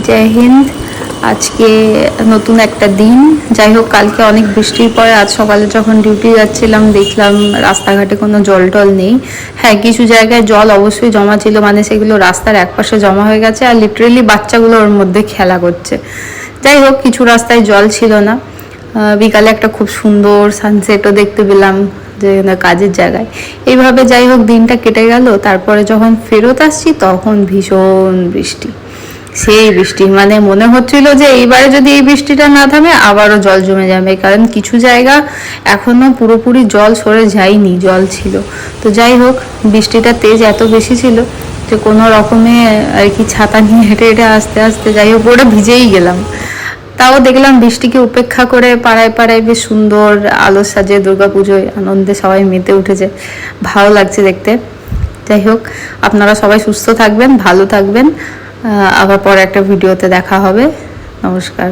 জয় হিন্দ। আজকে নতুন একটা দিন। যাই হোক, কালকে অনেক বৃষ্টির পরে আজ সকালে যখন ডিউটি যাচ্ছিলাম দেখলাম রাস্তাঘাটে কোনো জল টল নেই। হ্যাঁ, কিছু জায়গায় জল অবশ্যই জমা ছিল, মানে সেগুলো রাস্তার একপাশে জমা হয়ে গেছে আর লিটারেলি বাচ্চাগুলো ওর মধ্যে খেলা করছে। যাই হোক, কিছু রাস্তায় জল ছিল না। বিকালে একটা খুব সুন্দর সানসেটও দেখতে পেলাম যে কাজের জায়গায়। এইভাবে যাই হোক দিনটা কেটে গেল। তারপরে যখন ফেরত আসছি তখন ভীষণ বৃষ্টি, সেই বৃষ্টি, মানে মনে হচ্ছিল যে এইবারে যদি এই বৃষ্টিটা না থামে আবারও জল জমে যাবে, কারণ কিছু জায়গা এখনো পুরোপুরি জল সরে যায়নি, জল ছিল। তো যাই হোক, বৃষ্টিটা তেজ এত বেশি ছিল যে কোনো রকমে আর কি ছাতা নিয়ে হেঁটে হেঁটে আস্তে আস্তে যাই হোক ওটা ভিজেই গেলাম। তাও দেখলাম বৃষ্টিকে উপেক্ষা করে পাড়ায় পাড়ায় বেশ সুন্দর আলো সাজে দুর্গাপুজোয় আনন্দে সবাই মেতে উঠেছে, ভালো লাগছে দেখতে। যাই হোক, আপনারা সবাই সুস্থ থাকবেন, ভালো থাকবেন। আবার পরে একটা ভিডিওতে দেখা হবে। নমস্কার।